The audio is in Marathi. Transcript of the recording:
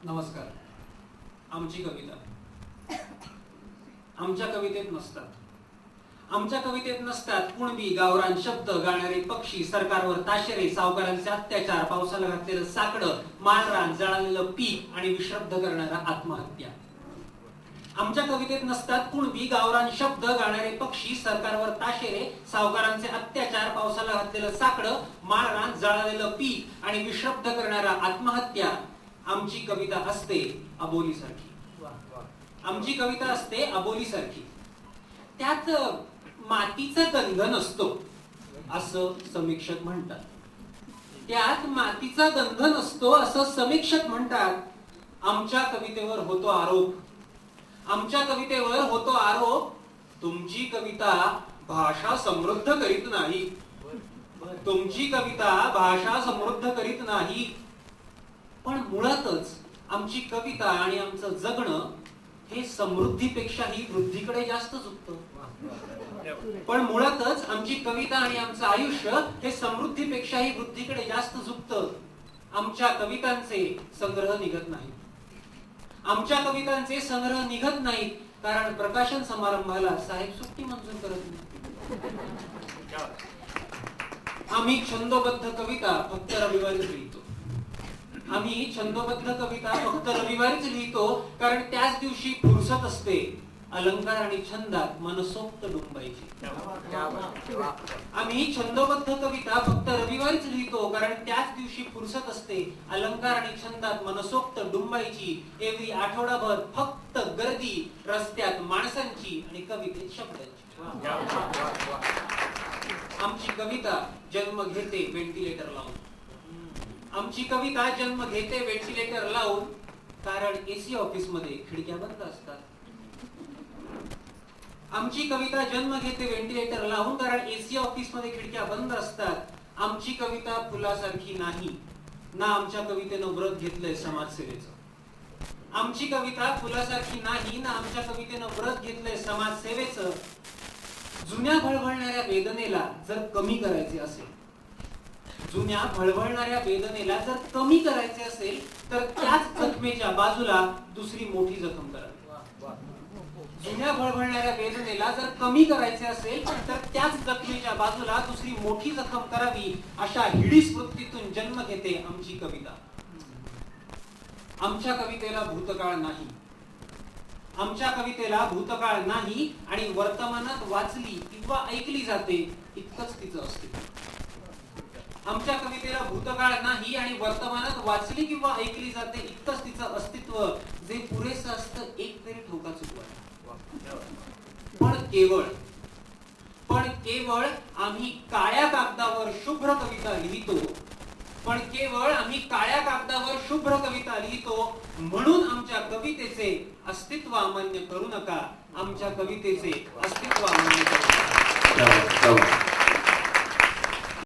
नमस्कार. आमची कविता आमच्या कवितेत नसतात. आमच्या कवितेत नसतात कुणबी गावरान शब्द, गाणारे पक्षी, सरकारवर ताशेरे, सावकारांचे अत्याचार, पावसाला घातलेलं साकडं, माळरान, जळालेलं पीक आणि विश्रब्द करणारा आत्महत्या. आमच्या कवितेत नसतात कुणबी गावरान शब्द, गाणारे पक्षी, सरकारवर ताशेरे, सावकारांचे अत्याचार, पावसाला घातलेलं साकडं, माळरान, जळालेलं पीक आणि विश्रब्द करणारा आत्महत्या. आमची कविता असते अबोलीसारखी. आमची कविता असते अबोलीसारखी. त्यात मातीचा गंध नसतो असं समीक्षक म्हणतात. त्यात मातीचा गंध नसतो असं समीक्षक म्हणतात. आमच्या कवितेवर होतो आरोप. आमच्या कवितेवर होतो आरोप. तुमची कविता भाषा समृद्ध करीत नाही. तुमची कविता भाषा समृद्ध करीत नाही. पण मुळातच आमची कविता आणि आमचं जगणं हे समृद्धीपेक्षाही वृद्धीकडे जास्त झुकतं. पण मुळातच आमची कविता आणि आमचं आयुष्य हे समृद्धीपेक्षाही वृद्धीकडे जास्त झुकतं. आमच्या कवितांचे संग्रह निघत नाहीत. आमच्या कवितांचे संग्रह निघत नाहीत कारण प्रकाशन समारंभाला साहेब सुट्टी मंजूर करत नाही. आम्ही छंदोबद्ध कविता फक्त रविवारीच लिहितो. आम्ही छंदोबद्ध कविता फक्त रविवारीच लिहितो कारण त्याच दिवशी फुरसत असते अलंकार आणि छंदात मनसोक्त डुंबायची. आम्ही छंदोबद्ध कविता फक्त रविवारीच लिहितो कारण त्याच दिवशी फुरसत असते अलंकार आणि छंदात मनसोक्त डुंबायची. एवढी आठवडाभर फक्त गर्दी, रस्त्यात माणसांची आणि कवितेत शब्दांची. आमची कविता जन्म घेते व्हेंटिलेटर लावून. आमची कविता जन्म घेते व्हेंटिलेटर लावून कारण एसी ऑफिस मध्ये खिडक्या बंद असतात. आमची कविता जन्म घेते व्हेंटिलेटर लावून कारण एसी ऑफिस मध्ये खिडक्या बंद असतात. आमची कविता फुलासारखी नाही ना आमच्या कवितेनं व्रत घेतलंय समाजसेवेचं. आमची कविता फुलासारखी नाही ना आमच्या कवितेनं व्रत घेतलंय समाजसेवेचं. जुन्या भळभळणाऱ्या वेदनेला जर कमी करायचे असेल, जुन्या भळभळणाऱ्या वेदनेला जर कमी करायचे असेल तर त्याच जखमेच्या बाजूला दुसरी मोठी जखम करावी. जुन्या भळभळणाऱ्या वेदनेला जर कमी करायचे असेल तर त्याच जखमेच्या बाजूला दुसरी मोठी जखम करावी. अशा हिडीस वृत्तीतून जन्म घेते आमची कविता. आमच्या कवितेला भूतकाळ नाही. आमच्या कवितेला भूतकाळ नाही आणि वर्तमानात वाचली किंवा ऐकली जाते इतकंच तिचं अस्तित्व. आमच्या कवितेला भूतकाळ नाही आणि वर्तमानात वाचली किंवा ऐकली जाते इतकंच तिचं अस्तित्व. जे पुरेसं असतं एक तरी ठोका चुकवायला. पण केवळ आम्ही काळ्या कागदावर शुभ्र कविता लिहितो. पण केवळ आम्ही काळ्या कागदावर शुभ्र कविता लिहितो म्हणून आमच्या कवितेचे अस्तित्व अमान्य करू नका. आमच्या कवितेचे अस्तित्व अमान्य करू नका.